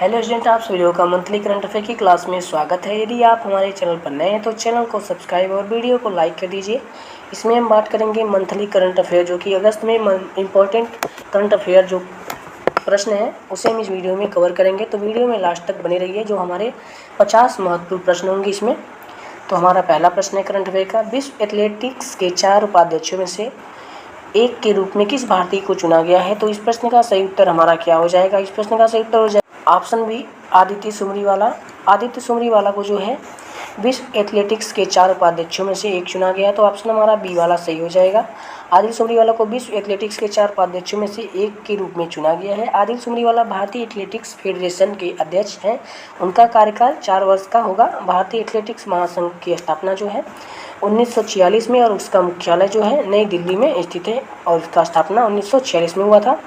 Hello student, आप सभी लोगों का मंथली करंट अफेयर की क्लास में स्वागत है। यदि आप हमारे चैनल पर नए हैं तो चैनल को सब्सक्राइब और वीडियो को लाइक कर दीजिए। इसमें हम बात करेंगे मंथली करंट अफेयर, जो कि अगस्त में इम्पोर्टेंट करंट अफेयर जो प्रश्न है उसे हम इस वीडियो में कवर करेंगे। तो वीडियो में लास्ट तक बने रहिए, जो हमारे 50 महत्वपूर्ण प्रश्न होंगे इसमें। तो हमारा पहला प्रश्न है करंट अफेयर का, विश्व एथलेटिक्स के 4 उपाध्यक्षों में से एक के रूप में किस भारतीय को चुना गया है? तो इस प्रश्न का सही उत्तर हमारा क्या हो जाएगा? इस प्रश्न का सही उत्तर हो जाएगा ऑप्शन बी, आदित्य सुमरीवाला। आदित्य सुमरीवाला को जो है विश्व एथलेटिक्स के 4 उपाध्यक्षों में से एक चुना गया, तो ऑप्शन हमारा बी वाला सही हो जाएगा। आदित्य सुमरीवाला को विश्व एथलेटिक्स के 4 उपाध्यक्षों में से एक के रूप में चुना गया है। आदित्य सुमरीवाला भारतीय एथलेटिक्स फेडरेशन के अध्यक्ष हैं। उनका कार्यकाल 4 वर्ष का होगा। भारतीय एथलेटिक्स महासंघ की स्थापना जो है 1946 में और उसका मुख्यालय जो है नई दिल्ली में स्थित है और उसका स्थापना 1946 में हुआ था।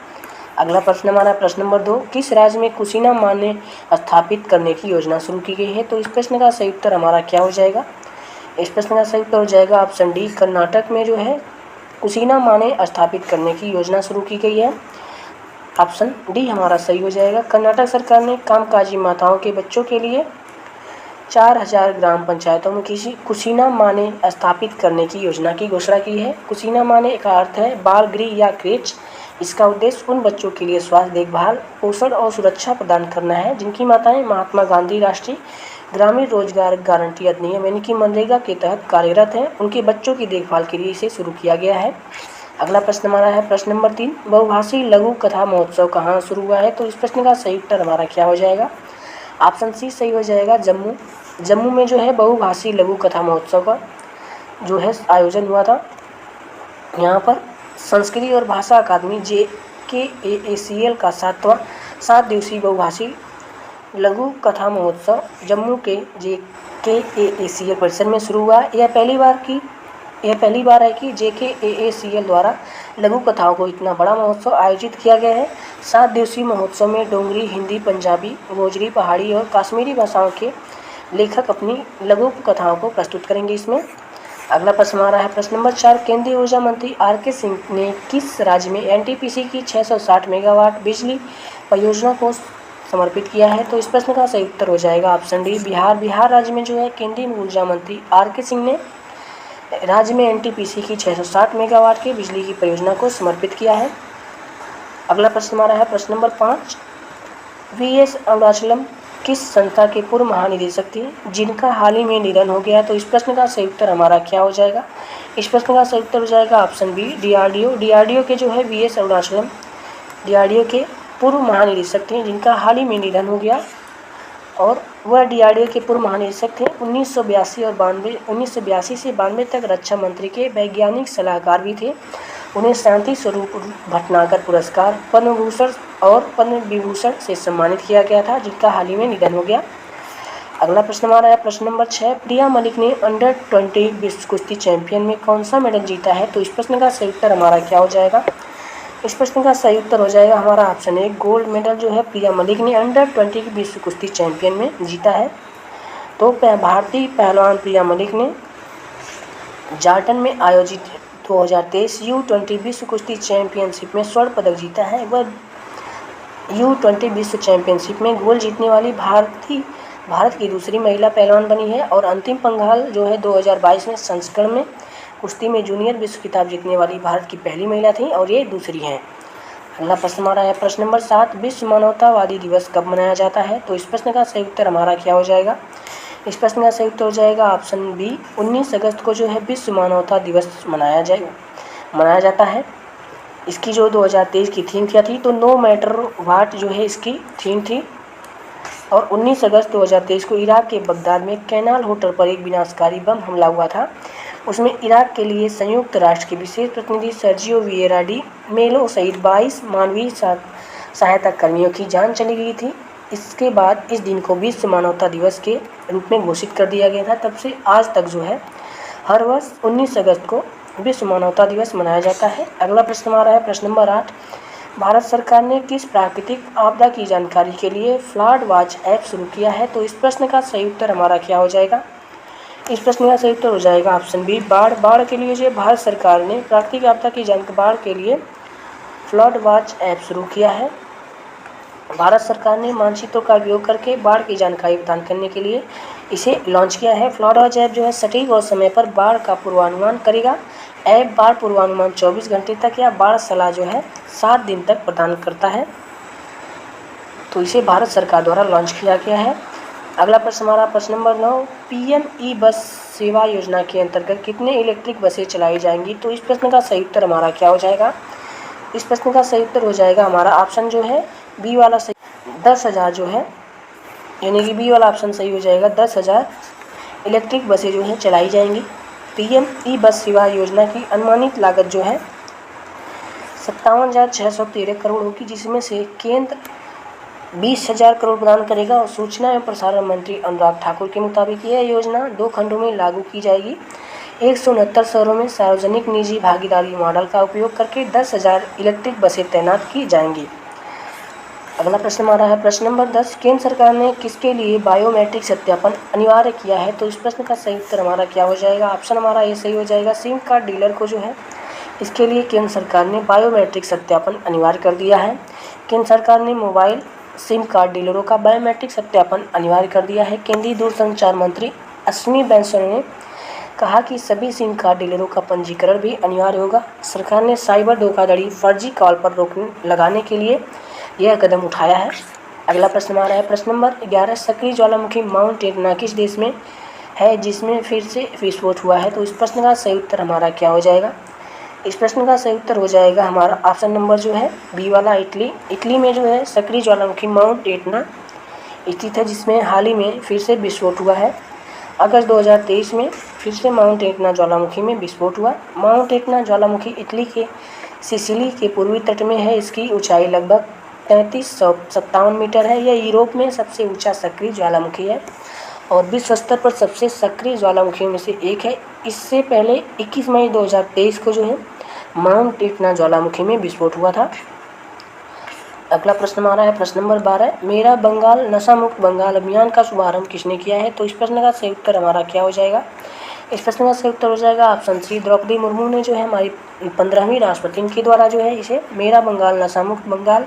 अगला प्रश्न हमारा प्रश्न नंबर 2, किस राज्य में कुशीना माने स्थापित करने की योजना शुरू की गई है? तो इस प्रश्न का सही उत्तर हमारा क्या हो जाएगा? इस प्रश्न का सही उत्तर हो जाएगा ऑप्शन डी, कर्नाटक में जो है कुशीना माने स्थापित करने की योजना शुरू की गई है। ऑप्शन डी हमारा सही हो जाएगा। कर्नाटक सरकार ने कामकाजी माताओं के बच्चों के लिए 4000 ग्राम पंचायतों में किसी कुशीना माने स्थापित करने की योजना की घोषणा की है। कुशीना माने का अर्थ है बाल गृह या क्रेच। इसका उद्देश्य उन बच्चों के लिए स्वास्थ्य देखभाल, पोषण और सुरक्षा प्रदान करना है जिनकी माताएं महात्मा गांधी राष्ट्रीय ग्रामीण रोजगार गारंटी अधिनियम यानी कि मनरेगा के तहत कार्यरत हैं। उनके बच्चों की देखभाल के लिए इसे शुरू किया गया है। अगला प्रश्न हमारा है प्रश्न नंबर 3, बहुभाषी लघु कथा महोत्सव कहाँ शुरू हुआ है? तो इस प्रश्न का सही उत्तर हमारा क्या हो जाएगा? ऑप्शन सी सही हो जाएगा, जम्मू। जम्मू में जो है बहुभाषी लघु कथा महोत्सव का जो है आयोजन हुआ था। यहाँ पर संस्कृति और भाषा अकादमी JKAACL का 7 दिवसीय बहुभाषी लघु कथा महोत्सव जम्मू के JKAACL परिसर में शुरू हुआ। यह पहली बार है कि JKAACL द्वारा लघु कथाओं को इतना बड़ा महोत्सव आयोजित किया गया है। 7 दिवसीय महोत्सव में डोगरी, हिंदी, पंजाबी, गोजरी, पहाड़ी और कश्मीरी भाषाओं के लेखक अपनी लघु कथाओं को प्रस्तुत करेंगे इसमें। अगला प्रश्न हमारा है प्रश्न नंबर 4, केंद्रीय ऊर्जा मंत्री RK सिंह ने किस राज्य में NTPC की 660 मेगावाट बिजली परियोजना को समर्पित किया है? तो इस प्रश्न का सही उत्तर हो जाएगा ऑप्शन डी, बिहार। बिहार राज्य में जो है केंद्रीय ऊर्जा मंत्री RK सिंह ने राज्य में NTPC की 660 मेगावाट की बिजली की परियोजना को समर्पित किया है। अगला प्रश्न हमारा है प्रश्न नंबर 5, VS अरुणाचलम किस संस्था के पूर्व महानिदेशक थे जिनका हाल ही में निधन हो गया? तो इस प्रश्न का सही उत्तर हमारा क्या हो जाएगा? इस प्रश्न का सही उत्तर हो जाएगा ऑप्शन बी, DRDO। DRDO के जो है VS अरुणाचलम DRDO के पूर्व महानिदेशक थे जिनका हाल ही में निधन हो गया और वह DRDO के पूर्व महानिदेशक थे। 1982 से 92 तक रक्षा मंत्री के वैज्ञानिक सलाहकार भी थे। उन्हें शांति स्वरूप भटनागर पुरस्कार, पद्म भूषण और पद्म विभूषण से सम्मानित किया गया था, जिनका हाल ही में निधन हो गया। अगला प्रश्न हमारा है प्रश्न नंबर 6, प्रिया मलिक ने अंडर 20 विश्व कुश्ती चैंपियन में कौन सा मेडल जीता है? तो इस प्रश्न का सही उत्तर हमारा क्या हो जाएगा? इस प्रश्न का सही उत्तर हो जाएगा हमारा ऑप्शन ए, गोल्ड मेडल जो है प्रिया मलिक ने अंडर 20 विश्व कुश्ती चैंपियन में जीता है। तो भारतीय पहलवान प्रिया मलिक ने जार्टन में आयोजित 2023 U20 विश्व कुश्ती चैंपियनशिप में स्वर्ण पदक जीता है। वह U20 विश्व चैंपियनशिप में गोल्ड जीतने वाली भारत की दूसरी महिला पहलवान बनी है और अंतिम पंघाल जो है 2022 में संस्करण में कुश्ती में जूनियर विश्व खिताब जीतने वाली भारत की पहली महिला थी और ये दूसरी हैं। अगला प्रश्न हमारा है प्रश्न नंबर 7, विश्व मानवतावादी दिवस कब मनाया जाता है? तो इस प्रश्न का सही उत्तर हमारा क्या हो जाएगा? इस प्रश्न का सही उत्तर हो जाएगा ऑप्शन बी, 19 अगस्त को जो है विश्व मानवता दिवस मनाया जाता है। इसकी जो 2023 की थीम क्या थी? तो नो मैटर व्हाट जो है इसकी थीम थी और 19 अगस्त 2023 को इराक के बगदाद में कैनाल होटल पर एक विनाशकारी बम हमला हुआ था। उसमें इराक के लिए संयुक्त राष्ट्र के विशेष प्रतिनिधि सर्जियो विएरा डी मेलो सहित 22 मानवीय सहायता कर्मियों की जान चली गई थी। इसके बाद इस दिन को विश्व मानवता दिवस के रूप में घोषित कर दिया गया था। तब से आज तक जो है हर वर्ष 19 अगस्त को विश्व मानवता दिवस मनाया जाता है। अगला प्रश्न हमारा है प्रश्न नंबर 8, भारत सरकार ने किस प्राकृतिक आपदा की जानकारी के लिए फ्लड वॉच ऐप शुरू किया है? तो इस प्रश्न का सही उत्तर हमारा क्या हो जाएगा? इस प्रश्न का सही उत्तर हो जाएगा ऑप्शन बी, बाढ़ के लिए जो भारत सरकार ने प्राकृतिक आपदा की बाढ़ के लिए फ्लड वॉच ऐप शुरू किया है। भारत सरकार ने मानचित्रों का उपयोग करके बाढ़ की जानकारी प्रदान करने के लिए इसे लॉन्च किया है। फ्लडवॉच ऐप जो है सटीक और समय पर बाढ़ का पूर्वानुमान करेगा। ऐप बाढ़ पूर्वानुमान 24 घंटे तक या बाढ़ सलाह जो है 7 दिन तक प्रदान करता है। तो इसे भारत सरकार द्वारा लॉन्च किया गया है। अगला प्रश्न हमारा प्रश्न नंबर 9, पीएम ई बस सेवा योजना के अंतर्गत कितने इलेक्ट्रिक बसें चलाई जाएंगी? तो इस प्रश्न का सही उत्तर हमारा क्या हो जाएगा? इस प्रश्न का सही उत्तर हो जाएगा हमारा ऑप्शन जो है बी वाला सही, 10,000 जो है, यानी कि बी वाला ऑप्शन सही हो जाएगा। 10,000 इलेक्ट्रिक बसें जो है चलाई जाएंगी। पीएम ई बस सेवा योजना की अनुमानित लागत जो है 57,613 करोड़ होगी, जिसमें से केंद्र 20,000 करोड़ प्रदान करेगा। और सूचना एवं प्रसारण मंत्री अनुराग ठाकुर के मुताबिक यह योजना 2 खंडों में लागू की जाएगी। 169 शहरों में सार्वजनिक निजी भागीदारी मॉडल का उपयोग करके 10,000 इलेक्ट्रिक बसें तैनात की जाएंगी। अगला प्रश्न हमारा है प्रश्न नंबर 10, केंद्र सरकार ने किसके लिए बायोमेट्रिक सत्यापन अनिवार्य किया है? तो इस प्रश्न का सही उत्तर हमारा क्या हो जाएगा? ऑप्शन हमारा ये सही हो जाएगा, सिम कार्ड डीलर को जो है इसके लिए केंद्र सरकार ने बायोमेट्रिक सत्यापन अनिवार्य कर दिया है। केंद्र सरकार ने मोबाइल सिम कार्ड डीलरों का बायोमेट्रिक सत्यापन अनिवार्य कर दिया है। केंद्रीय दूरसंचार मंत्री अश्विनी वैष्णव ने कहा कि सभी सिम कार्ड डीलरों का पंजीकरण भी अनिवार्य होगा। सरकार ने साइबर धोखाधड़ी, फर्जी कॉल पर रोक लगाने के लिए यह कदम उठाया है। अगला प्रश्न हमारा है प्रश्न नंबर 11, सक्रिय ज्वालामुखी माउंट एटना किस देश में है जिसमें फिर से विस्फोट हुआ है? तो इस प्रश्न का सही उत्तर हमारा क्या हो जाएगा? इस प्रश्न का सही उत्तर हो जाएगा हमारा ऑप्शन नंबर जो है बी वाला, इटली। इटली में जो है सक्रिय ज्वालामुखी माउंट एटना स्थित है, जिसमें हाल ही में फिर से विस्फोट हुआ है। अगस्त 2023 में फिर से माउंट एटना ज्वालामुखी में विस्फोट हुआ। माउंट एटना ज्वालामुखी इटली के सिसिली के पूर्वी तट में है। इसकी ऊंचाई लगभग 3357 मीटर है। यह यूरोप में सबसे ऊंचा सक्रिय ज्वालामुखी है और विश्व स्तर पर सबसे सक्रिय ज्वालामुखियों में से एक है। इससे पहले 21 मई 2023 को जो है माउंट एटना ज्वालामुखी में विस्फोट हुआ था। अगला प्रश्न हमारा है प्रश्न नंबर 12, मेरा बंगाल नशा मुक्त बंगाल अभियान का शुभारंभ किसने किया है? तो इस प्रश्न का सही उत्तर हमारा क्या हो जाएगा? इस प्रश्न का सही उत्तर हो जाएगा ऑप्शन सी, द्रौपदी मुर्मू ने जो है हमारी 15वीं राष्ट्रपति के द्वारा जो है इसे मेरा बंगाल नशा मुक्त बंगाल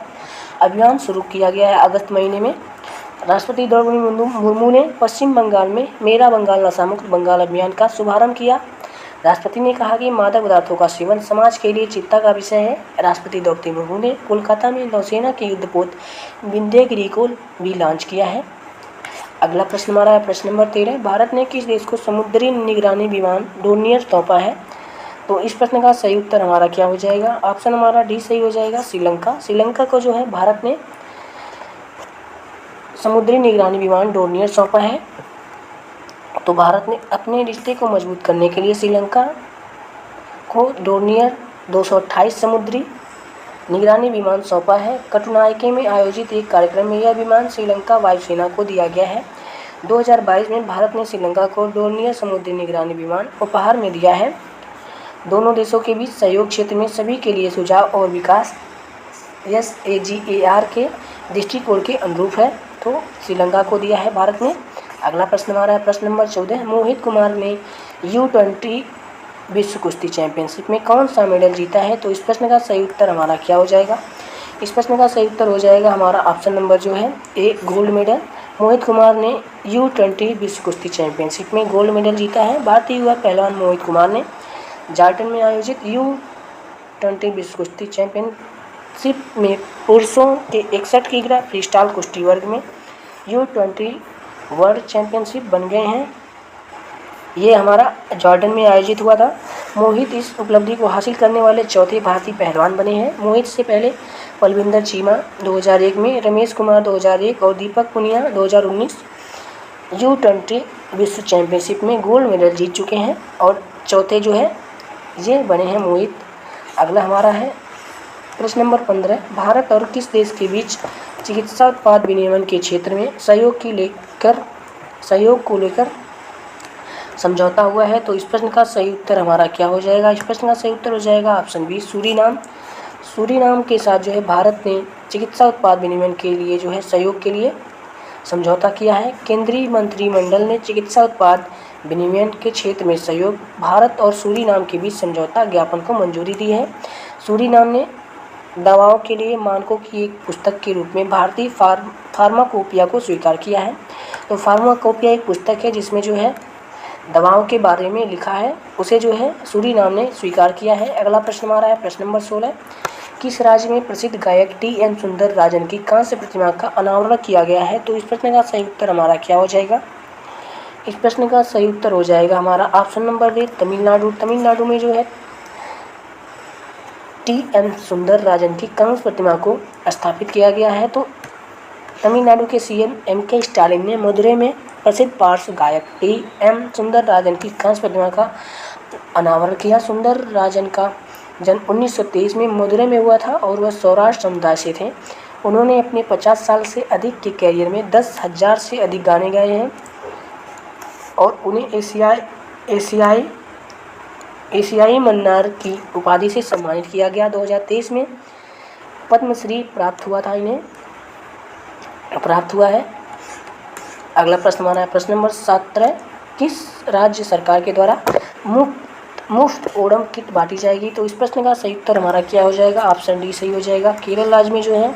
अभियान शुरू किया गया है। अगस्त महीने में राष्ट्रपति द्रौपदी मुर्मू ने पश्चिम बंगाल में मेरा बंगाल नशा मुक्त बंगाल अभियान का शुभारंभ किया। राष्ट्रपति ने कहा कि मादक पदार्थों का सेवन समाज के लिए चिंता का विषय है। राष्ट्रपति द्रौपदी मुर्मू ने कोलकाता में नौसेना के युद्धपोत विंध्यगिरि को भी लॉन्च किया है। अगला प्रश्न हमारा है प्रश्न नंबर 13, भारत ने किस देश को समुद्री निगरानी विमान डोर्नियर सौंपा है? तो इस प्रश्न का सही उत्तर हमारा क्या हो जाएगा? ऑप्शन हमारा डी सही हो जाएगा, श्रीलंका। श्रीलंका को जो है भारत ने समुद्री निगरानी विमान डोर्नियर सौंपा है। तो भारत ने अपने रिश्ते को मजबूत करने के लिए श्रीलंका को डोर्नियर 228 समुद्री निगरानी विमान सौंपा है। कटुनायके में आयोजित एक कार्यक्रम में यह विमान श्रीलंका वायुसेना को दिया गया है। 2022 में भारत ने श्रीलंका को डोर्नियर समुद्री निगरानी विमान उपहार में दिया है। दोनों देशों के बीच सहयोग क्षेत्र में सभी के लिए सुझाव और विकास SAGAR के दृष्टिकोण के अनुरूप है। तो श्रीलंका को दिया है भारत ने। अगला प्रश्न हमारा है प्रश्न नंबर 14, मोहित कुमार ने U20 विश्व कुश्ती चैंपियनशिप में कौन सा मेडल जीता है? तो इस प्रश्न का सही उत्तर हमारा क्या हो जाएगा? इस प्रश्न का सही उत्तर हो जाएगा हमारा ऑप्शन नंबर जो है ए, गोल्ड मेडल। मोहित कुमार ने U20 विश्व कुश्ती चैंपियनशिप में गोल्ड मेडल जीता है। भारतीय युवा पहलवान मोहित कुमार ने जार्टन में आयोजित U20 विश्व कुश्ती चैंपियनशिप में पुरुषों के 61 किग्रा फ्रीस्टाइल कुश्ती वर्ग में U20 वर्ल्ड चैंपियनशिप बन गए हैं। ये हमारा जॉर्डन में आयोजित हुआ था। मोहित इस उपलब्धि को हासिल करने वाले चौथे भारतीय पहलवान बने हैं। मोहित से पहले पलविंदर चीमा 2001 में, रमेश कुमार 2001 और दीपक पुनिया 2019 U20 विश्व चैंपियनशिप में गोल्ड मेडल जीत चुके हैं और चौथे जो है ये बने हैं मोहित। अगला हमारा है प्रश्न नंबर 15, भारत और किस देश के बीच चिकित्सा उत्पाद विनियमन के क्षेत्र में सहयोग को लेकर समझौता हुआ है? तो इस प्रश्न का सही उत्तर हमारा क्या हो जाएगा? इस प्रश्न का सही उत्तर हो जाएगा ऑप्शन बी, सूरीनाम। सूरीनाम के साथ जो है भारत ने चिकित्सा उत्पाद विनिमय के लिए जो है सहयोग के लिए समझौता किया है। केंद्रीय मंत्रिमंडल ने चिकित्सा उत्पाद विनिमय के क्षेत्र में सहयोग भारत और सूरीनाम के बीच समझौता ज्ञापन को मंजूरी दी है। सूरीनाम ने दवाओं के लिए मानकों की एक पुस्तक के रूप में भारतीय फार्माकोपिया को स्वीकार किया है। तो फार्माकोपिया एक पुस्तक है जिसमें जो है दवाओं के बारे में लिखा है, उसे जो है सूरीनाम ने स्वीकार किया है। अगला प्रश्न हमारा है प्रश्न नंबर 16। किस राज्य में प्रसिद्ध गायक टी.एम. सुंदरराजन की कांस्य प्रतिमा का अनावरण किया गया है? तो इस प्रश्न का सही उत्तर हमारा क्या हो जाएगा? इस प्रश्न का सही उत्तर हो जाएगा हमारा option number A Tamil Nadu. Tamil Nadu में जो है टी.एम. सुंदरराजन की कांस्य प्रतिमा को स्थापित किया गया है। तो तमिलनाडु के सीएम एम.के. स्टालिन ने मदुरै में प्रसिद्ध पार्श्व गायक टी.एम. सुंदरराजन की कांस्य प्रतिमा का अनावरण किया। सुंदरराजन का जन्म 1923 में मदुरै में हुआ था और वह सौराष्ट्र समुदाय से थे। उन्होंने अपने 50 साल से अधिक के कैरियर में 10,000 से अधिक गाने गाए हैं और उन्हें एशियाई मन्नार की उपाधि से सम्मानित किया गया। 2023 में पद्मश्री प्राप्त हुआ है। अगला प्रश्न हमारा है प्रश्न नंबर 17। किस राज्य सरकार के द्वारा मुफ्त ओणम किट बांटी जाएगी? तो इस प्रश्न का सही उत्तर हमारा क्या हो जाएगा? ऑप्शन डी सही हो जाएगा। केरल राज्य में जो है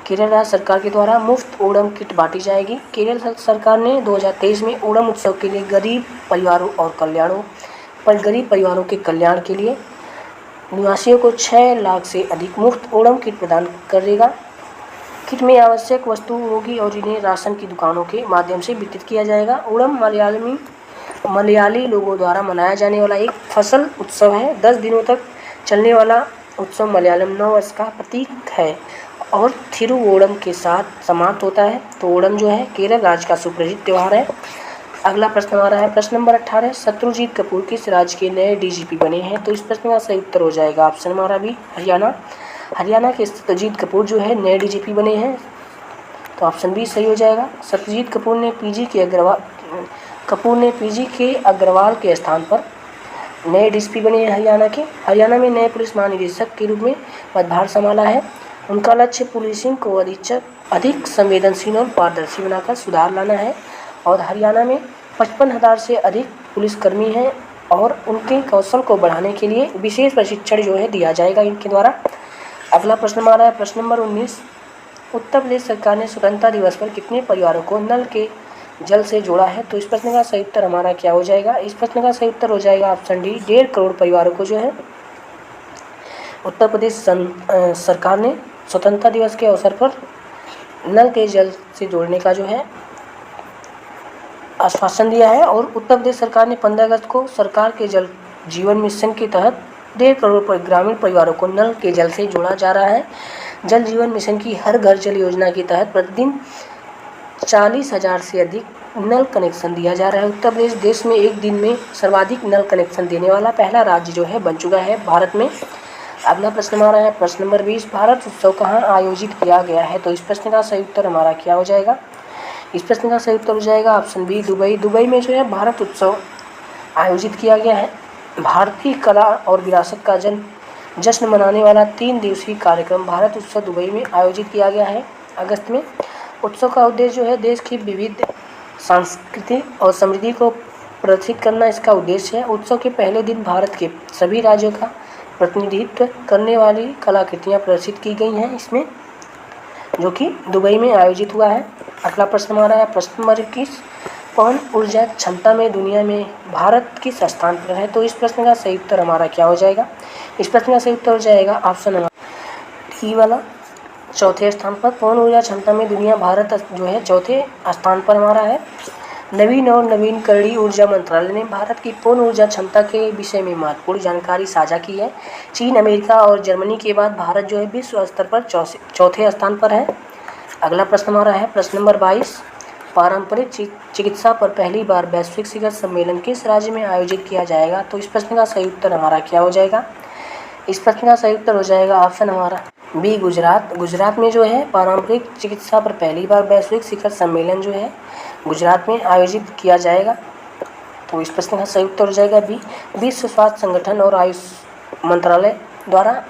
केरल राज्य सरकार के द्वारा मुफ्त ओणम किट बांटी जाएगी। केरल सरकार ने 2023 में ओणम उत्सव के लिए गरीब परिवारों के कल्याण के लिए निवासियों को 6 लाख से अधिक मुफ्त ओणम किट प्रदान करेगा। किट में आवश्यक वस्तु होगी और इन्हें राशन की दुकानों के माध्यम से वितरित किया जाएगा। ओणम मलयाली लोगों द्वारा मनाया जाने वाला एक फसल उत्सव है। 10 दिनों तक चलने वाला उत्सव मलयालम नववर्ष का प्रतीक है और थिरुवोणम के साथ समाप्त होता है। तो ओणम जो है केरल राज्य का सुप्रसिद्ध त्यौहार है। अगला प्रश्न हमारा है प्रश्न नंबर 18। शत्रुजीत कपूर किस राज्य के नए डीजीपी बने हैं? तो इस प्रश्न का सही उत्तर हो जाएगा ऑप्शन हमारा भी हरियाणा के शत्रुजीत कपूर जो है नए डीजीपी बने हैं। तो ऑप्शन बी सही हो जाएगा। शत्रुजीत कपूर ने पीजी के अग्रवाल के स्थान पर नए डीजीपी बने हैं हरियाणा में नए पुलिस महानिदेशक के रूप में पदभार संभाला है। उनका लक्ष्य पुलिसिंग को अधिक संवेदनशील और पारदर्शी बनाकर सुधार लाना है और हरियाणा में 55,000 से अधिक पुलिसकर्मी हैं और उनके कौशल को बढ़ाने के लिए विशेष प्रशिक्षण जो है दिया जाएगा इनके द्वारा। अगला प्रश्न हमारा है प्रश्न नंबर 19। उत्तर प्रदेश सरकार ने स्वतंत्रता दिवस पर कितने परिवारों को नल के जल से जोड़ा है? तो इस प्रश्न का सही उत्तर हमारा क्या हो जाएगा? इस प्रश्न का सही उत्तर हो जाएगा ऑप्शन डी 1.5 करोड़ परिवारों को जो है उत्तर प्रदेश सरकार ने स्वतंत्रता दिवस के अवसर पर नल के जल से जोड़ने का जो है आश्वासन दिया है। और उत्तर प्रदेश सरकार ने 15 अगस्त को सरकार के जल जीवन मिशन के तहत 1.5 करोड़ ग्रामीण परिवारों को नल के जल से जोड़ा जा रहा है। जल जीवन मिशन की हर घर जल योजना के तहत प्रतिदिन 40,000 से अधिक नल कनेक्शन दिया जा रहा है। उत्तर प्रदेश देश में एक दिन में सर्वाधिक नल कनेक्शन देने वाला पहला राज्य जो है बन चुका है भारत में। अगला प्रश्न हमारा है प्रश्न नंबर 20। भारत उत्सव कहाँ आयोजित किया गया है? तो इस प्रश्न का सही उत्तर हमारा क्या हो जाएगा? इस प्रश्न का सही उत्तर हो जाएगा ऑप्शन बी दुबई में जो है भारत उत्सव आयोजित किया गया है। भारतीय कला और विरासत का जश्न मनाने वाला 3 दिवसीय कार्यक्रम भारत उत्सव दुबई में आयोजित किया गया है अगस्त में। उत्सव का उद्देश्य जो है देश की विविध संस्कृति और समृद्धि को प्रदर्शित करना इसका उद्देश्य है। उत्सव के पहले दिन भारत के सभी राज्यों का प्रतिनिधित्व करने वाली कलाकृतियाँ प्रदर्शित की गई हैं इसमें, जो कि दुबई में आयोजित हुआ है। अगला प्रश्न हमारा है प्रश्न नंबर 21। पवन ऊर्जा क्षमता में दुनिया में भारत किस स्थान पर है? तो इस प्रश्न का सही उत्तर हमारा क्या हो जाएगा? इस प्रश्न का सही उत्तर हो जाएगा ऑप्शन हमारा डी वाला चौथे स्थान पर। पवन ऊर्जा क्षमता में दुनिया भारत जो है चौथे स्थान पर हमारा है। नवीन और नवीनकरणीय ऊर्जा मंत्रालय ने भारत की पवन ऊर्जा क्षमता के विषय में महत्वपूर्ण जानकारी साझा की है। चीन, अमेरिका और जर्मनी के बाद भारत जो है विश्व स्तर पर चौथे स्थान पर है। अगला प्रश्न हमारा है प्रश्न नंबर 22। पारंपरिक चिकित्सा पर पहली बार वैश्विक शिखर सम्मेलन किस राज्य में आयोजित किया जाएगा? तो इस प्रश्न का सही उत्तर हमारा क्या हो जाएगा? इस प्रश्न का सही उत्तर हो जाएगा ऑप्शन हमारा बी गुजरात में जो है पारंपरिक चिकित्सा पर पहली बार वैश्विक शिखर सम्मेलन जो है गुजरात में आयोजित किया जाएगा। तो इस प्रश्न का सही उत्तर हो जाएगा बी। विश्व स्वास्थ्य संगठन और आयुष मंत्रालय द्वारा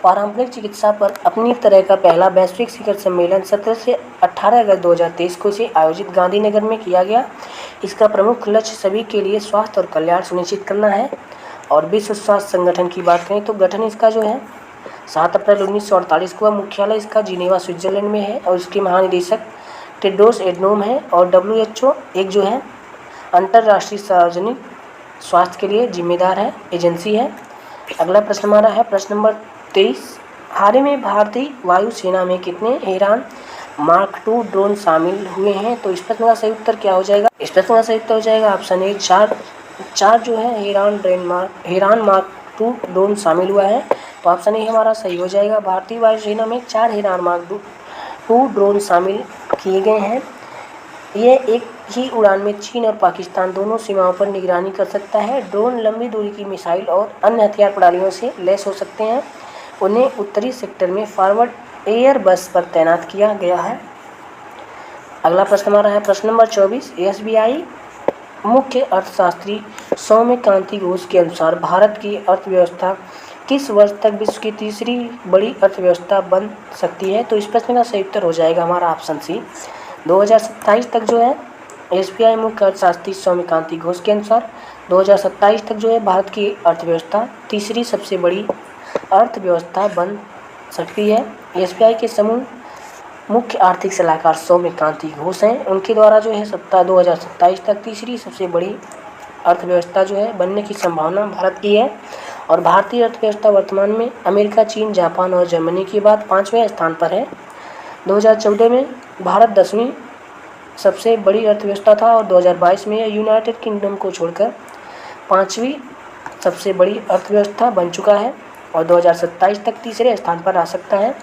पारंपरिक चिकित्सा पर अपनी तरह का पहला वैश्विक शिखर सम्मेलन 17 से 18 अगस्त 2023 को से आयोजित गांधीनगर में किया गया। इसका प्रमुख लक्ष्य सभी के लिए स्वास्थ्य और कल्याण सुनिश्चित करना है। और विश्व स्वास्थ्य संगठन की बात करें तो गठन इसका जो है 7 अप्रैल 1948 को। मुख्यालय इसका जिनेवा स्विट्जरलैंड में है और इसके महानिदेशक टेड्रोस एडनोम है। और WHO एक जो है अंतर्राष्ट्रीय सार्वजनिक स्वास्थ्य के लिए जिम्मेदार है, एजेंसी है। अगला प्रश्न हमारा है प्रश्न नंबर 23। हाल ही में भारतीय वायुसेना में कितने हेरान मार्क 2 ड्रोन शामिल हुए हैं? तो इस प्रश्न का सही उत्तर क्या हो जाएगा? इस प्रश्न का सही उत्तर हो जाएगा ऑप्शन ए, 4 जो है हेरान मार्क 2 ड्रोन शामिल हुआ है। तो ऑप्शन ए हमारा सही हो जाएगा। भारतीय वायुसेना में 4 हेरान मार्क 2 ड्रोन शामिल किए गए हैं। ये एक ही उड़ान में चीन और पाकिस्तान दोनों सीमाओं पर निगरानी कर सकता है। ड्रोन लंबी दूरी की मिसाइल और अन्य हथियार प्रणालियों से लैस हो सकते हैं। उन्हें उत्तरी सेक्टर में फॉरवर्ड एयर बस पर तैनात किया गया है। अगला प्रश्न हमारा है प्रश्न नंबर 24। SBI मुख्य अर्थशास्त्री सौम्यकांति घोष के अनुसार भारत की अर्थव्यवस्था किस वर्ष तक विश्व की तीसरी बड़ी अर्थव्यवस्था बन सकती है? तो इस प्रश्न का सही उत्तर हो जाएगा हमारा ऑप्शन सी, 2027 तक जो है SBI मुख्य अर्थशास्त्री सौम्यकांति घोष के अनुसार 2027 तक जो है भारत की अर्थव्यवस्था तीसरी सबसे बड़ी अर्थव्यवस्था बन सकती है। SBI के समूह मुख्य आर्थिक सलाहकार सौम्यकांति घोष हैं। उनके द्वारा जो है 2027 तक तीसरी सबसे बड़ी अर्थव्यवस्था जो है बनने की संभावना भारत की है। और भारतीय अर्थव्यवस्था वर्तमान में अमेरिका, चीन, जापान और जर्मनी के बाद 5वें स्थान पर है। 2014 में भारत 10वीं सबसे बड़ी अर्थव्यवस्था था और 2022 में यह यूनाइटेड किंगडम को छोड़कर 5वीं सबसे बड़ी अर्थव्यवस्था बन चुका है और 2027 तक तीसरे स्थान पर आ सकता है।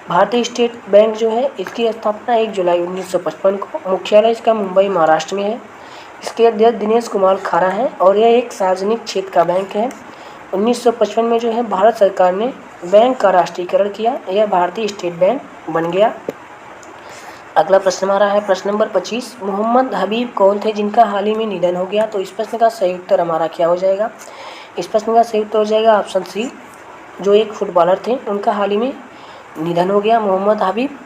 भारतीय स्टेट बैंक जो है इसकी स्थापना 1 जुलाई 1955 को, मुख्यालय इसका मुंबई महाराष्ट्र में है। इसके अध्यक्ष दिनेश कुमार खारा हैं और यह एक सार्वजनिक क्षेत्र का बैंक है। 1955 में जो है भारत सरकार ने बैंक का राष्ट्रीयकरण किया, यह भारतीय स्टेट बैंक बन गया। अगला प्रश्न हमारा है प्रश्न नंबर 25। मोहम्मद हबीब कौन थे जिनका हाल ही में निधन हो गया? तो इस प्रश्न का सही उत्तर हमारा क्या हो जाएगा? इस प्रश्न का सही उत्तर हो जाएगा ऑप्शन सी, जो एक फुटबॉलर थे उनका हाल ही में निधन हो गया। मोहम्मद हबीब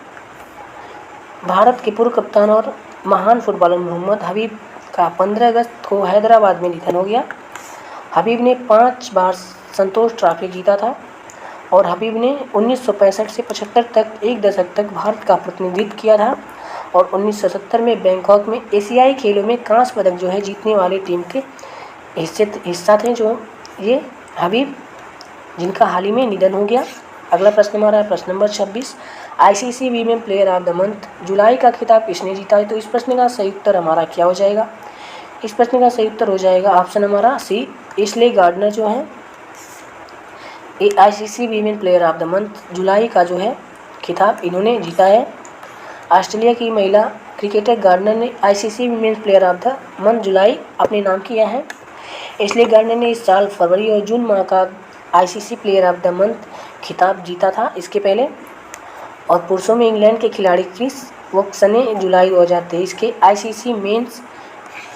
भारत के पूर्व कप्तान और महान फुटबॉलर मोहम्मद हबीब का 15 अगस्त को हैदराबाद में निधन हो गया। हबीब ने 5 बार संतोष ट्रॉफी जीता था और हबीब ने 1965 से 75 तक एक दशक तक भारत का प्रतिनिधित्व किया था और 1970 में बैंकॉक में एशियाई खेलों में कांस्य पदक जो है जीतने वाली टीम के हिस्सा थे जो ये हबीब, जिनका हाल ही में निधन हो गया। अगला प्रश्न हमारा है प्रश्न number 26। ICC women player of the month July का खिताब किसने जीता है? तो इस प्रश्न का सही उत्तर हमारा क्या हो जाएगा? इस प्रश्न का सही उत्तर हो जाएगा ऑप्शन हमारा सी, एशले गार्डनर जो है ICC women player of the month July का जो है खिताब इन्होंने जीता है। ऑस्ट्रेलिया की महिला क्रिकेटर गार्डनर ने ICC women player of the month July अपने नाम किया है। एशले गार्डनर ने इस साल फरवरी और जून माह का ICC player of the month खिताब जीता था इसके पहले। और पुरुषों में इंग्लैंड के खिलाड़ी क्रिस वोक्स ने जुलाई 2023 के ICC men's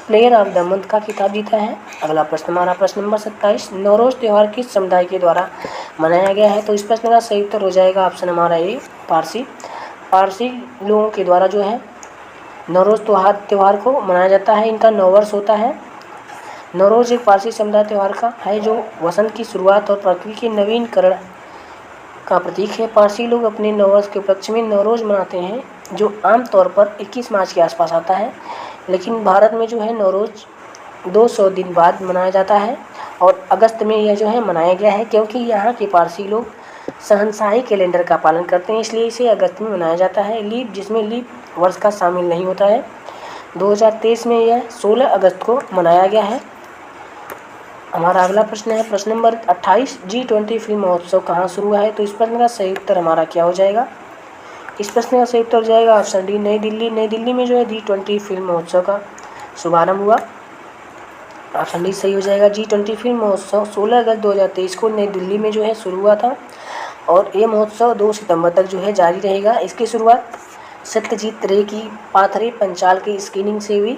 player of the month का खिताब जीता है। अगला प्रश्न हमारा प्रश्न नंबर 27। नवरोज़ त्यौहार किस समुदाय के द्वारा मनाया गया है? तो इस प्रश्न का सही उत्तर हो जाएगा ऑप्शन हमारा ए, पारसी लोगों के द्वारा जो है नवरोज़ त्यौहार को मनाया जाता है। इनका नववर्ष होता है। नवरोज़ एक पारसी समुदाय त्यौहार का है जो वसंत की शुरुआत और पृथ्वी के नवीनकरण का प्रतीक है। पारसी लोग अपने नववर्ष के उपलक्ष्य में नवरोज़ मनाते हैं जो आमतौर पर 21 मार्च के आसपास आता है, लेकिन भारत में जो है नवरोज़ 200 दिन बाद मनाया जाता है और अगस्त में यह जो है मनाया गया है, क्योंकि यहाँ के पारसी लोग शहंशाही कैलेंडर का पालन करते हैं, इसलिए इसे अगस्त में मनाया जाता है। लीप जिसमें लीप वर्ष का शामिल नहीं होता है। 2023 में यह 16 अगस्त को मनाया गया है। हमारा अगला प्रश्न है प्रश्न नंबर 28। G20 फिल्म महोत्सव कहाँ शुरू हुआ है? तो इस प्रश्न का सही उत्तर हमारा क्या हो जाएगा? इस प्रश्न का सही उत्तर हो जाएगा ऑप्शन डी, नई दिल्ली। नई दिल्ली में जो है G20 फिल्म महोत्सव का शुभारंभ हुआ। ऑप्शन डी सही हो जाएगा। G20 फिल्म महोत्सव 16 अगस्त 2023 को नई दिल्ली में जो है शुरू हुआ था और ये महोत्सव 2 सितंबर तक जो है जारी रहेगा। इसकी शुरुआत सत्यजीत रे की पाथरे पंचाल की स्क्रीनिंग से हुई।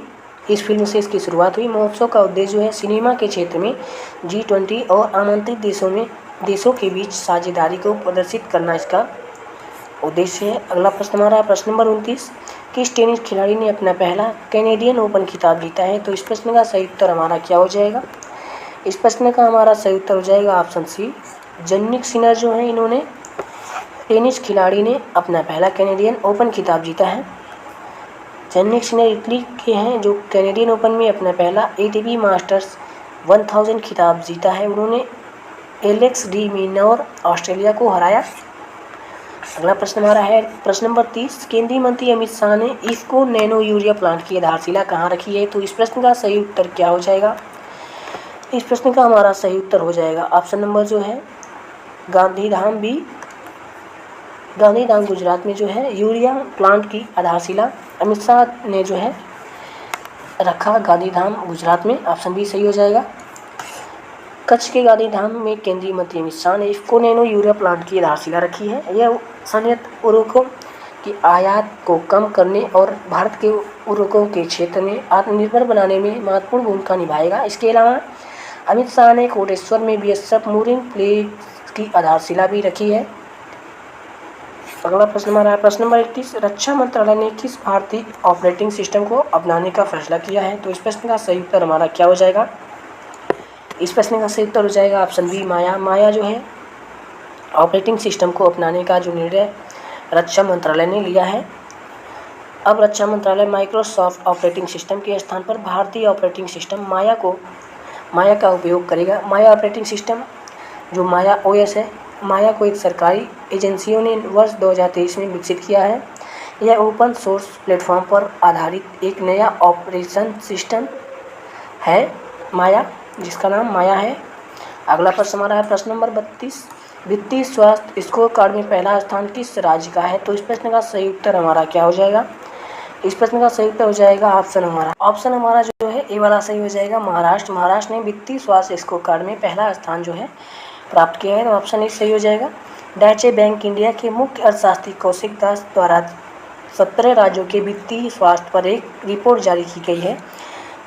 इस फिल्म से इसकी शुरुआत हुई। महोत्सव का उद्देश्य जो है सिनेमा के क्षेत्र में G20 और आमंत्रित देशों के बीच साझेदारी को प्रदर्शित करना इसका उद्देश्य है। अगला प्रश्न हमारा है प्रश्न नंबर 29। किस टेनिस खिलाड़ी ने अपना पहला कैनेडियन ओपन खिताब जीता है? तो इस प्रश्न का सही उत्तर हमारा क्या हो जाएगा? इस प्रश्न का हमारा सही उत्तर हो जाएगा ऑप्शन सी, जन्निक सिनर जो है इन्होंने टेनिस खिलाड़ी ने अपना पहला कैनेडियन ओपन खिताब जीता है? चेन्नई सिन्नर इटली के हैं जो कैनेडियन ओपन में अपना पहला एटीपी मास्टर्स 1000 खिताब जीता है। उन्होंने एलेक्स डी मिनोर ऑस्ट्रेलिया को हराया। अगला प्रश्न हमारा है प्रश्न नंबर 30। केंद्रीय मंत्री अमित शाह ने इफ्को नैनो यूरिया प्लांट की आधारशिला कहाँ रखी है? तो इस प्रश्न का सही उत्तर क्या हो जाएगा? इस प्रश्न का हमारा सही उत्तर हो जाएगा ऑप्शन नंबर जो है गांधीधाम बी, गांधीधाम गुजरात में जो है यूरिया प्लांट की आधारशिला अमित शाह ने जो है रखा गांधीधाम गुजरात में। ऑप्शन बी सही हो जाएगा। कच्छ के गांधीधाम में केंद्रीय मंत्री अमित शाह ने इफ्को नैनो यूरिया प्लांट की आधारशिला रखी है। यह संयंत्र उर्वरकों की आयात को कम करने और भारत के उर्वरकों के क्षेत्र में आत्मनिर्भर बनाने में महत्वपूर्ण भूमिका निभाएगा। इसके अलावा अमित शाह ने कोटेश्वर में बीएसएफ मूरिंग प्लेट की आधारशिला भी रखी है। अगला प्रश्न हमारा प्रश्न नंबर 31। रक्षा मंत्रालय ने किस भारतीय ऑपरेटिंग सिस्टम को अपनाने का फैसला किया है? तो इस प्रश्न का सही उत्तर हमारा क्या हो जाएगा? इस प्रश्न का सही उत्तर हो जाएगा ऑप्शन बी माया। माया जो है ऑपरेटिंग सिस्टम को अपनाने का जो निर्णय रक्षा मंत्रालय ने लिया है। अब रक्षा मंत्रालय माइक्रोसॉफ्ट ऑपरेटिंग सिस्टम के स्थान पर भारतीय ऑपरेटिंग सिस्टम माया का उपयोग करेगा। माया ऑपरेटिंग सिस्टम जो माया ओएस है, माया को एक सरकारी एजेंसियों ने वर्ष 2023 में विकसित किया है। यह ओपन सोर्स प्लेटफॉर्म पर आधारित एक नया ऑपरेशन सिस्टम है माया, जिसका नाम माया है। अगला प्रश्न हमारा है प्रश्न नंबर 32। वित्तीय स्वास्थ्य स्कोर कार्ड में पहला स्थान किस राज्य का है? तो इस प्रश्न का सही उत्तर हमारा क्या हो जाएगा? इस प्रश्न का सही उत्तर हो जाएगा ऑप्शन हमारा जो है ए वाला सही हो जाएगा महाराष्ट्र। महाराष्ट्र ने वित्तीय स्वास्थ्य स्कोर कार्ड में पहला स्थान जो है प्राप्त किया है। तो ऑप्शन ए सही हो जाएगा। डैचे बैंक इंडिया के मुख्य अर्थशास्त्री कौशिक दास द्वारा 17 राज्यों के वित्तीय स्वास्थ्य पर एक रिपोर्ट जारी की गई है,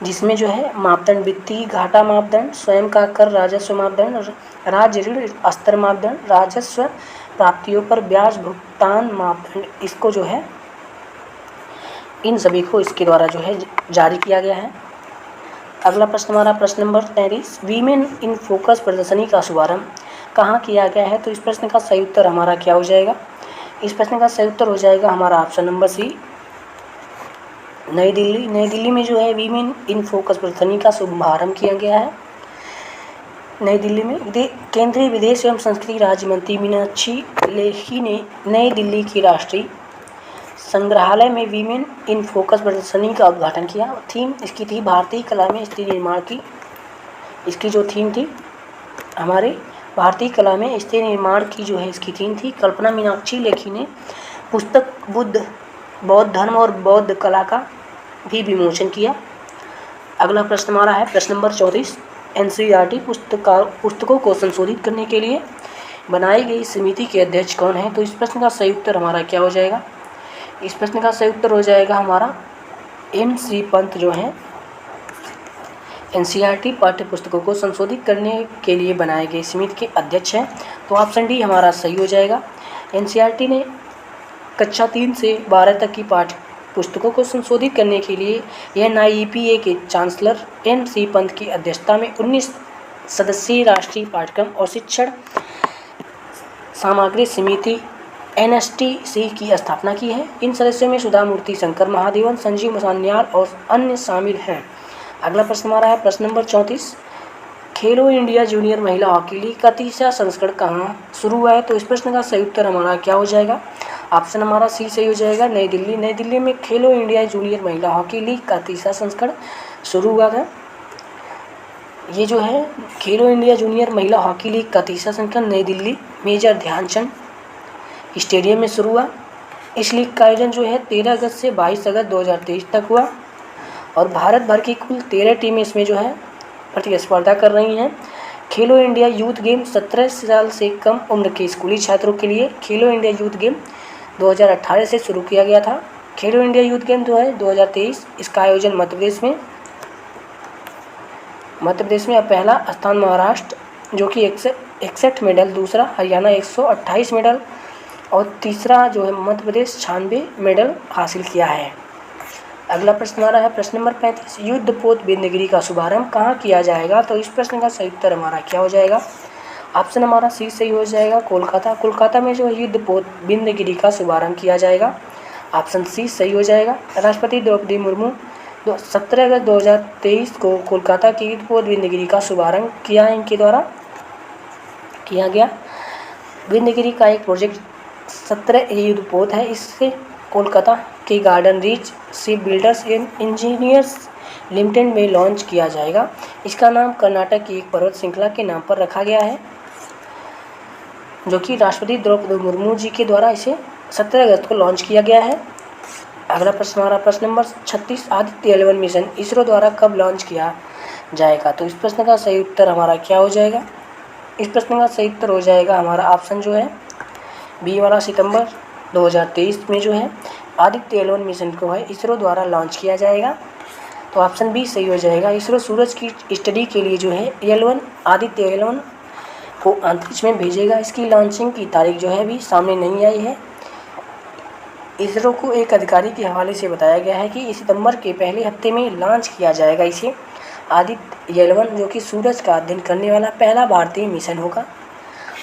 जिसमें जो है मापदंड वित्तीय घाटा मापदंड, स्वयं का कर राजस्व मापदंड, राज्य ऋण स्तर मापदंड, राजस्व प्राप्तियों पर ब्याज भुगतान मापदंड, इसको जो है इन सभी को इसके द्वारा जो है जारी किया गया है। अगला प्रश्न हमारा प्रश्न नंबर 33। वीमेन इन फोकस प्रदर्शनी का शुभारंभ कहाँ किया गया है? तो इस प्रश्न का सही उत्तर हमारा क्या हो जाएगा? इस प्रश्न का सही उत्तर हो जाएगा हमारा ऑप्शन नंबर सी नई दिल्ली। नई दिल्ली में जो है वीमेन इन फोकस प्रदर्शनी का शुभारंभ किया गया है नई दिल्ली में। केंद्रीय विदेश एवं संस्कृति राज्य मंत्री मीनाक्षी लेखी ने नई दिल्ली की राष्ट्रीय संग्रहालय में वीमेन इन फोकस प्रदर्शनी का उद्घाटन किया। थीम इसकी थी भारतीय कला में स्त्री निर्माण की। इसकी जो थीम थी हमारे भारतीय कला में स्त्री निर्माण की जो है इसकी थीम थी। कल्पना मीनाक्षी लेखी ने पुस्तक बौद्ध धर्म और बौद्ध कला का भी विमोचन किया। अगला प्रश्न हमारा है प्रश्न नंबर 34। एनसीईआरटी पुस्तकों को संशोधित करने के लिए बनाई गई समिति के अध्यक्ष कौन है? तो इस प्रश्न का सही उत्तर हमारा क्या हो जाएगा? इस प्रश्न का सही उत्तर हो जाएगा हमारा MC पंत जो है एनसीईआरटी पाठ्य पुस्तकों को संशोधित करने के लिए बनाए गए समिति के अध्यक्ष हैं। तो ऑप्शन डी हमारा सही हो जाएगा। एनसीईआरटी ने कक्षा 3 से 12 तक की पाठ्य पुस्तकों को संशोधित करने के लिए NIEPA के चांसलर MC पंत की अध्यक्षता में 19 सदस्यीय राष्ट्रीय पाठ्यक्रम और शिक्षण सामग्री समिति NSTC की स्थापना की है। इन सदस्यों में सुधा मूर्ति, शंकर महादेवन, संजीव मसान्याल और अन्य शामिल हैं। अगला प्रश्न हमारा है प्रश्न नंबर 34। खेलो इंडिया जूनियर महिला हॉकी लीग का तीसरा संस्करण कहाँ शुरू हुआ है? तो इस प्रश्न का सही उत्तर हमारा क्या हो जाएगा? ऑप्शन हमारा सी सही हो जाएगा नई दिल्ली। नई दिल्ली में खेलो इंडिया जूनियर महिला हॉकी लीग का तीसरा संस्करण शुरू हुआ था। ये जो है खेलो इंडिया जूनियर महिला हॉकी लीग का तीसरा संस्करण नई दिल्ली मेजर ध्यानचंद स्टेडियम में शुरू हुआ। इस लीग का आयोजन जो है 13 अगस्त से 22 अगस्त 2023 तक हुआ और भारत भर की कुल 13 टीमें इसमें जो है प्रतिस्पर्धा कर रही हैं। खेलो इंडिया यूथ गेम 17 साल से कम उम्र के स्कूली छात्रों के लिए खेलो इंडिया यूथ गेम 2018 से शुरू किया गया था। खेलो इंडिया यूथ गेम जो है 2023, इसका आयोजन मध्य प्रदेश में पहला स्थान महाराष्ट्र जो कि 61 मेडल, दूसरा हरियाणा 128 मेडल और तीसरा जो है मध्य प्रदेश 96 मेडल हासिल किया है। अगला प्रश्न हमारा है प्रश्न नंबर 35। युद्धपोत बिंदगिरी का शुभारंभ कहाँ किया जाएगा? तो इस प्रश्न का सही उत्तर हमारा क्या हो जाएगा? ऑप्शन हमारा सी सही हो जाएगा, कोलकाता। कोलकाता में जो युद्ध पोत विंध्यगिरी का शुभारंभ किया जाएगा, ऑप्शन सी सही हो जाएगा। राष्ट्रपति द्रौपदी मुर्मू 17 अगस्त 2023 को कोलकाता की युद्ध पोत विंध्यगिरी का शुभारंभ किया इनके द्वारा किया गया। विंध्यगिरी का एक प्रोजेक्ट 17 युद्ध पोत है, इससे कोलकाता के garden reach ship builders and engineers limited में लॉन्च किया जाएगा। इसका नाम कर्नाटक की एक पर्वत श्रृंखला के नाम पर रखा गया है, जो कि राष्ट्रपति द्रौपदी मुर्मू जी के द्वारा इसे 17 अगस्त को लॉन्च किया गया है। अगला प्रश्न हमारा प्रश्न नंबर 36, आदित्य 11 मिशन इसरो द्वारा कब लॉन्च किया जाएगा? तो इस प्रश्न का सही उत्तर हमारा क्या हो जाएगा? इस प्रश्न का सही उत्तर हो जाएगा हमारा ऑप्शन जो है बी वाला, सितंबर 2023 में जो है आदित्य 11 मिशन को है इसरो द्वारा लॉन्च किया जाएगा। तो ऑप्शन बी सही हो जाएगा। इसरो सूरज की स्टडी के लिए जो है आदित्य 11 को अंतरिक्ष में भेजेगा। इसकी लॉन्चिंग की तारीख जो है अभी सामने नहीं आई है। इसरो को एक अधिकारी के हवाले से बताया गया है कि सितंबर के पहले हफ्ते में लॉन्च किया जाएगा इसे आदित्य 11, जो कि सूरज का अध्ययन करने वाला पहला भारतीय मिशन होगा।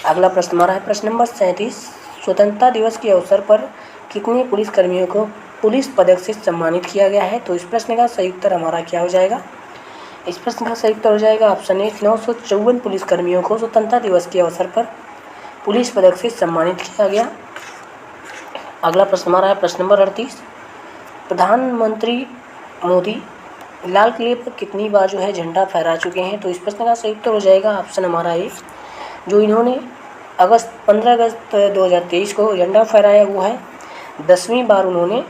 अगला प्रश्न हमारा है प्रश्न नंबर 37, स्वतंत्रता दिवस के अवसर पर कितने पुलिसकर्मियों को पुलिस पदक से सम्मानित किया गया है? तो इस प्रश्न का सही उत्तर हमारा क्या हो जाएगा? इस प्रश्न का सही उत्तर हो जाएगा ऑप्शन ए, 954 पुलिसकर्मियों को स्वतंत्रता दिवस के अवसर पर पुलिस पदक से सम्मानित किया गया। अगला प्रश्न हमारा है प्रश्न नंबर 38, प्रधानमंत्री मोदी लाल किले पर कितनी बार जो है झंडा फहरा चुके हैं? तो इस प्रश्न का सही उत्तर हो जाएगा ऑप्शन हमारा ए, जो इन्होंने 15 अगस्त 2023 को झंडा फहराया वो है 10वीं बार उन्होंने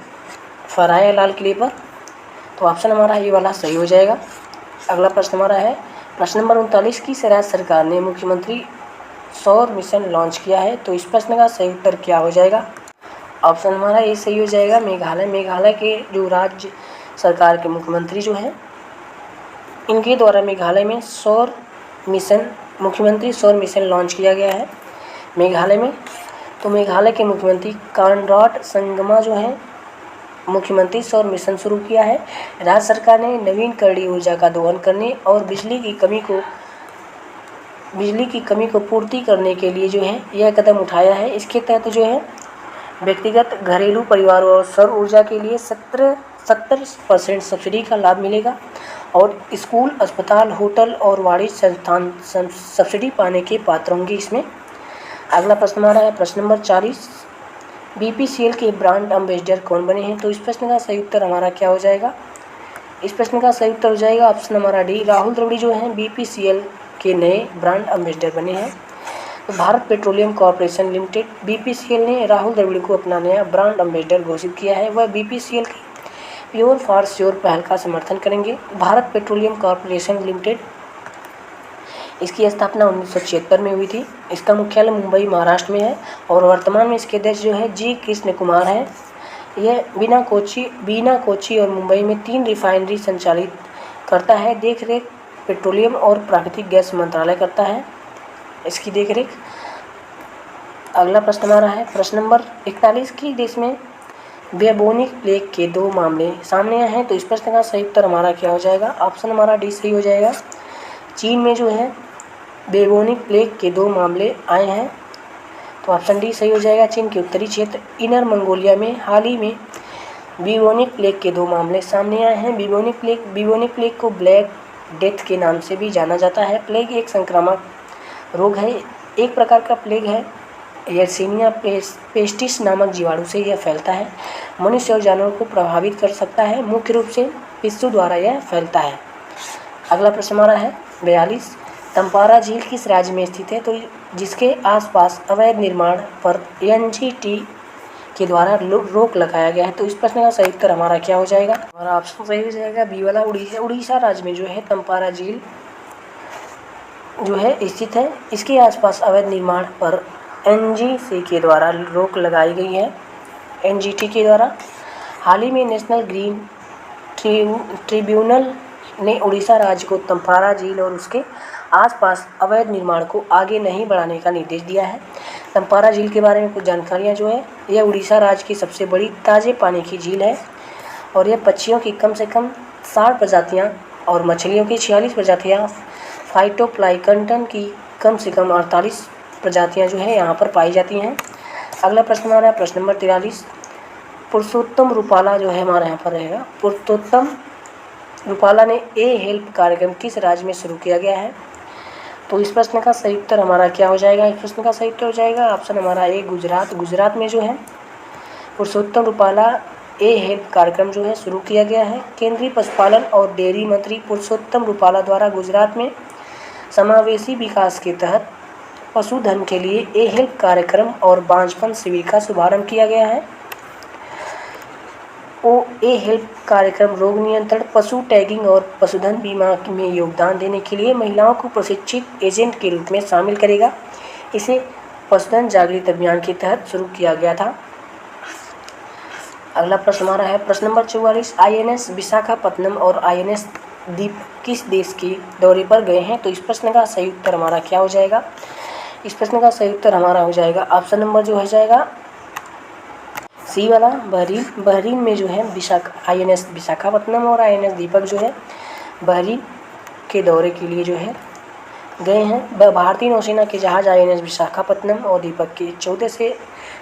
फहराया लाल किले पर। तो ऑप्शन हमारा ये वाला सही हो जाएगा। अगला प्रश्न हमारा है प्रश्न नंबर 39, की राज्य सरकार ने मुख्यमंत्री सौर मिशन लॉन्च किया है? तो इस प्रश्न का सही उत्तर क्या हो जाएगा? ऑप्शन हमारा ये सही हो जाएगा, मेघालय। मेघालय के जो राज्य सरकार के मुख्यमंत्री जो हैं इनके द्वारा मेघालय में मुख्यमंत्री सौर मिशन लॉन्च किया गया है मेघालय में। तो मेघालय के मुख्यमंत्री कॉनराड संगमा जो हैं मुख्यमंत्री सौर मिशन शुरू किया है। राज्य सरकार ने नवीकरणीय ऊर्जा का दोहन करने और बिजली की कमी को पूर्ति करने के लिए जो है यह कदम उठाया है। इसके तहत जो है व्यक्तिगत, घरेलू, परिवारों और सौर ऊर्जा के लिए 70% सब्सिडी का लाभ मिलेगा और स्कूल, अस्पताल, होटल और वाणिज्य संस्थान सब्सिडी पाने के पात्र होंगे इसमें। अगला प्रश्न हमारा है प्रश्न नंबर 40, BPCL के ब्रांड एम्बेसडर कौन बने हैं? तो इस प्रश्न का सही उत्तर हमारा क्या हो जाएगा? इस प्रश्न का सही उत्तर हो जाएगा ऑप्शन हमारा डी, राहुल द्रविड़ जो हैं BPCL के नए ब्रांड एम्बेसडर बने हैं। तो Bharat petroleum corporation limited BPCL ने राहुल द्रविड़ को अपना नया ब्रांड एम्बेसडर घोषित किया है। वह BPCL की प्योर फॉर श्योर पहल का समर्थन करेंगे। भारत पेट्रोलियम कॉर्पोरेशन लिमिटेड इसकी स्थापना 1976 में हुई थी। इसका मुख्यालय मुंबई, महाराष्ट्र में है और वर्तमान में इसके अध्यक्ष जो है जी कृष्ण कुमार हैं। यह बिना कोची और मुंबई में 3 रिफाइनरी संचालित करता है। देखरेख पेट्रोलियम और प्राकृतिक गैस मंत्रालय करता है इसकी देखरेख। अगला प्रश्न हमारा है प्रश्न नंबर 41, की देश में बेबोनिक प्लेग के 2 मामले सामने आए हैं? तो इस प्रश्न का सही उत्तर हमारा क्या हो जाएगा? ऑप्शन हमारा डी सही हो जाएगा। चीन में जो है बेबोनिक प्लेग के 2 मामले आए हैं। तो ऑप्शन डी सही हो जाएगा। चीन के उत्तरी क्षेत्र इनर मंगोलिया में हाल ही में बेबोनिक प्लेग के 2 मामले सामने आए हैं। बेबोनिक प्लेग को ब्लैक डेथ के नाम से भी जाना जाता है। प्लेग एक संक्रामक रोग है, एक प्रकार का प्लेग है। यर्सीनिया पेस्टिस नामक जीवाणु से यह फैलता है। मनुष्य और जानवरों को प्रभावित कर सकता है। मुख्य रूप से पिस्सू द्वारा यह फैलता है। अगला प्रश्न हमारा है 42, तंपारा झील किस राज्य में स्थित है? तो जिसके आसपास अवैध निर्माण पर NGT के द्वारा रोक लगाया गया है। तो इस प्रश्न का सही उत्तर हमारा क्या हो जाएगा? हमारा ऑप्शन सही हो जाएगा बी वाला, उड़ीसा राज्य में जो है तंपारा झील जो है स्थित है। इसके आसपास अवैध निर्माण पर NGT के द्वारा रोक लगाई गई है। NGT के द्वारा हाल ही में नेशनल ग्रीन ट्रिब्यूनल ने उड़ीसा राज्य को तंपारा झील और उसके आसपास अवैध निर्माण को आगे नहीं बढ़ाने का निर्देश दिया है। तंपारा झील के बारे में कुछ जानकारियाँ जो है, यह उड़ीसा राज्य की सबसे बड़ी ताज़े पानी की झील है और यह पक्षियों की कम से कम 60 प्रजातियाँ और मछलियों की 46 प्रजातियाँ फाइटोप्लैंक्टन की कम से कम 48 प्रजातियाँ जो है यहाँ पर पाई जाती हैं। अगला प्रश्न हमारा है प्रश्न नंबर 43। पुरुषोत्तम रूपाला जो है हमारा यहाँ पर रहेगा। पुरुषोत्तम रूपाला ने ए हेल्प कार्यक्रम किस राज्य में शुरू किया गया है? तो इस प्रश्न का सही उत्तर हमारा क्या हो जाएगा? इस प्रश्न का सही उत्तर हो जाएगा ऑप्शन हमारा ए गुजरात। गुजरात में जो है पुरुषोत्तम रूपाला ए हेल्प कार्यक्रम जो है शुरू किया गया है। केंद्रीय पशुपालन और डेयरी मंत्री पुरुषोत्तम रूपाला द्वारा गुजरात में समावेशी विकास के तहत पशुधन के लिए ए हेल्प कार्यक्रम और बांझपन शिविर का शुभारंभ किया गया है। ए हेल्प कार्यक्रम रोग नियंत्रण, पशु टैगिंग और पशुधन बीमा में योगदान देने के लिए महिलाओं को प्रशिक्षित एजेंट के रूप में शामिल करेगा। इसे पशुधन जागृति अभियान के तहत शुरू किया गया था। अगला प्रश्न हमारा है प्रश्न नंबर 44। INS विशाखापत्तनम और INS दीप किस देश के दौरे पर गए हैं? तो इस प्रश्न का सही उत्तर हमारा क्या हो जाएगा? इस प्रश्न का सही उत्तर हमारा हो जाएगा ऑप्शन नंबर जो हो जाएगा सी वाला बहरीन। बहरीन में जो है INS विशाखापत्तनम और INS दीपक जो है बहरीन के दौरे के लिए जो है गए हैं। भारतीय नौसेना के जहाज़ INS विशाखापत्तनम और दीपक के 14 से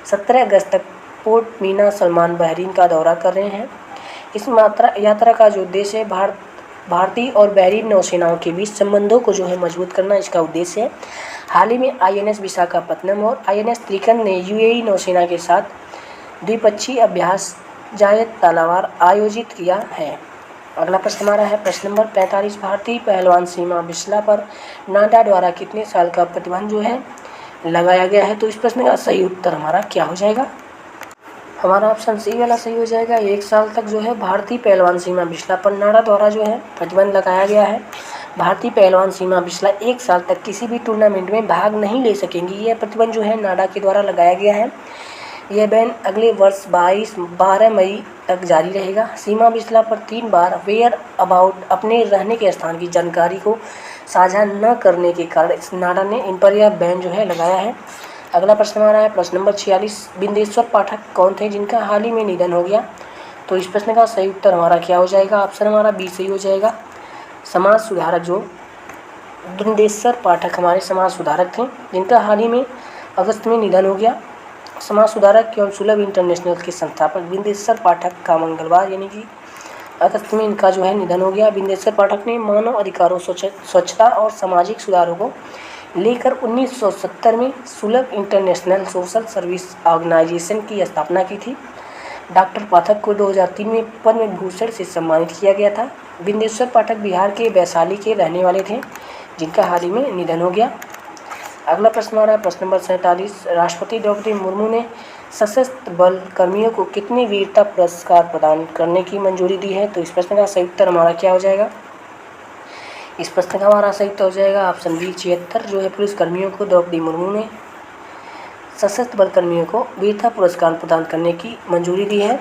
17 अगस्त तक पोर्ट मीना सलमान बहरीन का दौरा कर रहे हैं। इस यात्रा का जो उद्देश्य है भारतीय और बहरीन नौसेनाओं के बीच संबंधों को जो है मजबूत करना इसका उद्देश्य है। हाल ही में INS विशाखापत्तनम और INS त्रिकंद ने UAE नौसेना के साथ द्विपक्षीय अभ्यास जायद तालावार आयोजित किया है। अगला प्रश्न हमारा है प्रश्न नंबर 45। भारतीय पहलवान सीमा बिस्ला पर नाडा द्वारा कितने साल का प्रतिबंध जो है लगाया गया है? तो इस प्रश्न का सही उत्तर हमारा क्या हो जाएगा? हमारा ऑप्शन सी वाला सही हो जाएगा। 1 साल तक जो है भारतीय पहलवान सीमा बिस्ला पर नाडा द्वारा जो है प्रतिबंध लगाया गया है। भारतीय पहलवान सीमा बिस्ला 1 साल तक किसी भी टूर्नामेंट में भाग नहीं ले सकेंगी। यह प्रतिबंध जो है नाडा के द्वारा लगाया गया है। यह बैन अगले वर्ष 12 मई तक जारी रहेगा। सीमा बिस्ला पर 3 बार वेयर अबाउट अपने रहने के स्थान की जानकारी को साझा न करने के कारण इस नाडा ने इन पर यह बैन जो है लगाया है। अगला प्रश्न हमारा है प्रश्न नंबर 46। बिंदेश्वर पाठक कौन थे जिनका हाल ही में निधन हो गया? तो इस प्रश्न का सही उत्तर हमारा क्या हो जाएगा? ऑप्शन हमारा बी सही हो जाएगा। समाज सुधारक जो बिंदेश्वर पाठक हमारे समाज सुधारक थे जिनका हाल ही में अगस्त में निधन हो गया। समाज सुधारक एवं सुलभ इंटरनेशनल के संस्थापक बिंदेश्वर पाठक का मंगलवार यानी कि अगस्त में इनका जो है निधन हो गया। बिंदेश्वर पाठक ने मानव अधिकारों, स्वच्छता और सामाजिक सुधारों को लेकर 1970 में सुलभ इंटरनेशनल सोशल सर्विस ऑर्गेनाइजेशन की स्थापना की थी। डॉक्टर पाठक को 2003 में पद्म विभूषण से सम्मानित किया गया था। बिंदेश्वर पाठक बिहार के वैशाली के रहने वाले थे जिनका हाल ही में निधन हो गया। अगला प्रश्न हमारा है प्रश्न नंबर 47। राष्ट्रपति द्रौपदी मुर्मू ने सशस्त्र बल कर्मियों को कितने वीरता पुरस्कार प्रदान करने की मंजूरी दी है? तो इस प्रश्न का सही उत्तर हमारा क्या हो जाएगा? इस प्रश्न का हमारा सही उत्तर हो जाएगा ऑप्शन बी 76 जो है पुलिस कर्मियों को द्रौपदी मुर्मू ने सशस्त्र बल कर्मियों को वीरता पुरस्कार प्रदान करने की मंजूरी दी है।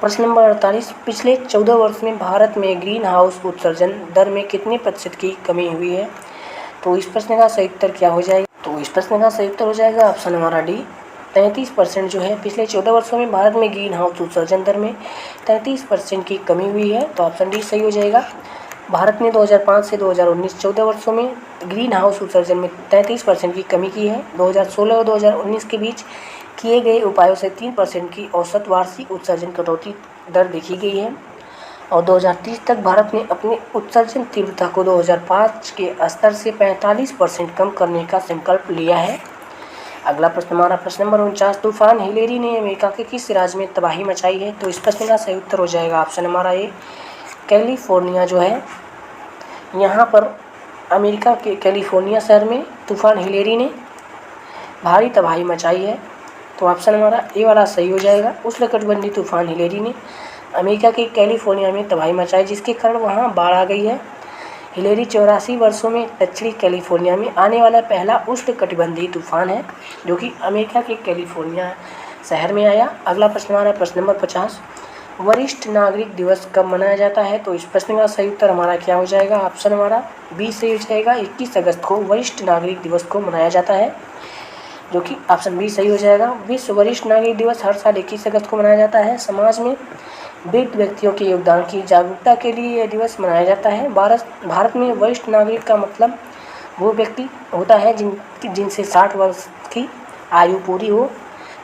प्रश्न नंबर 48। पिछले 14 वर्ष में भारत में ग्रीन हाउस उत्सर्जन दर में कितने प्रतिशत की कमी हुई है? तो इस प्रश्न का सही उत्तर क्या हो जाएगा? तो इस प्रश्न का सही उत्तर हो जाएगा ऑप्शन हमारा डी 33% जो है पिछले 14 वर्षों में भारत में ग्रीन हाउस उत्सर्जन दर में 33% की कमी हुई है। तो ऑप्शन डी सही हो जाएगा। भारत ने 2005 से 2019 14 वर्षों में ग्रीन हाउस उत्सर्जन में 33% की कमी की है। 2016 और 2019 के बीच किए गए उपायों से 3% की औसत वार्षिक उत्सर्जन कटौती दर देखी गई है और 2030 तक भारत ने अपने उत्सर्जन तीव्रता को 2005 के स्तर से 45% कम करने का संकल्प लिया है। अगला प्रश्न हमारा प्रश्न नंबर 49। तूफान हिलेरी ने अमेरिका के किस राज्य में तबाही मचाई है? तो इस प्रश्न का सही उत्तर हो जाएगा ऑप्शन हमारा ए कैलिफोर्निया जो है। यहाँ पर अमेरिका के कैलिफोर्निया शहर में तूफान हिलेरी ने भारी तबाही मचाई है। तो ऑप्शन हमारा ए वाला सही हो जाएगा। उष्णकटिबंधीय तूफान हिलेरी ने अमेरिका के कैलिफोर्निया में तबाही मचाई जिसके कारण वहाँ बाढ़ आ गई है। हिलेरी 84 वर्षों में दक्षिणी कैलिफोर्निया में आने वाला पहला उष्णकटिबंधीय तूफान है जो कि अमेरिका के कैलिफोर्निया शहर में आया। अगला प्रश्न हमारा प्रश्न नंबर 50। वरिष्ठ नागरिक दिवस कब मनाया जाता है? तो इस प्रश्न का सही उत्तर हमारा क्या हो जाएगा? ऑप्शन हमारा बी सही हो जाएगा। 21 अगस्त को वरिष्ठ नागरिक दिवस को मनाया जाता है जो कि ऑप्शन बी सही हो जाएगा। विश्व वरिष्ठ नागरिक दिवस हर साल 21 अगस्त को मनाया जाता है। समाज में वृद्ध व्यक्तियों के योगदान की जागरूकता के लिए यह दिवस मनाया जाता है। भारत में वरिष्ठ नागरिक का मतलब वो व्यक्ति होता है जिनसे 60 वर्ष की आयु पूरी हो।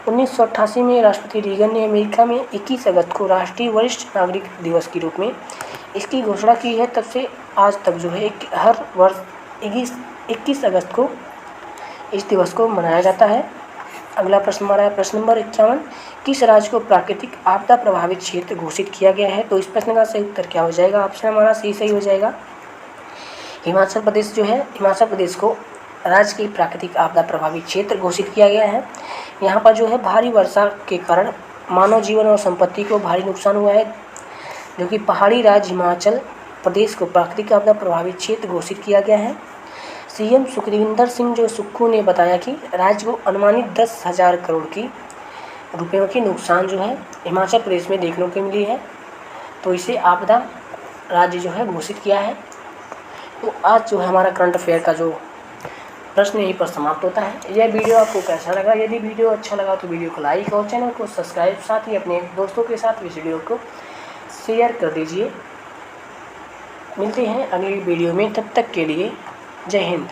1988 में राष्ट्रपति रीगन ने अमेरिका में 21 अगस्त को राष्ट्रीय वरिष्ठ नागरिक दिवस के रूप में इसकी घोषणा की है। तब से आज तक जो है हर वर्ष 21 अगस्त को इस दिवस को मनाया जाता है। अगला प्रश्न हमारा है प्रश्न नंबर 51, किस राज्य को प्राकृतिक आपदा प्रभावित क्षेत्र घोषित किया गया है? तो इस प्रश्न का सही उत्तर क्या हो जाएगा? ऑप्शन हमारा सही हो जाएगा हिमाचल प्रदेश। जो है हिमाचल प्रदेश को राज्य की प्राकृतिक आपदा प्रभावित क्षेत्र घोषित किया गया है। यहाँ पर जो है भारी वर्षा के कारण मानव जीवन और संपत्ति को भारी नुकसान हुआ है, जो कि पहाड़ी राज्य हिमाचल प्रदेश को प्राकृतिक आपदा प्रभावित क्षेत्र घोषित किया गया है। सीएम सुखविंदर सिंह जो सुक्खू ने बताया कि राज्य को अनुमानित 10,000 करोड़ की रुपयों की नुकसान जो है हिमाचल प्रदेश में देखने को मिली है, तो इसे आपदा राज्य जो है घोषित किया है। तो आज जो है हमारा करंट अफेयर का जो प्रश्न यहीं पर समाप्त होता है। यह वीडियो आपको कैसा लगा? यदि वीडियो अच्छा लगा तो वीडियो को लाइक और चैनल को सब्सक्राइब, साथ ही अपने दोस्तों के साथ इस वीडियो को शेयर कर दीजिए। मिलते हैं अगली वीडियो में, तब तक के लिए जय हिंद।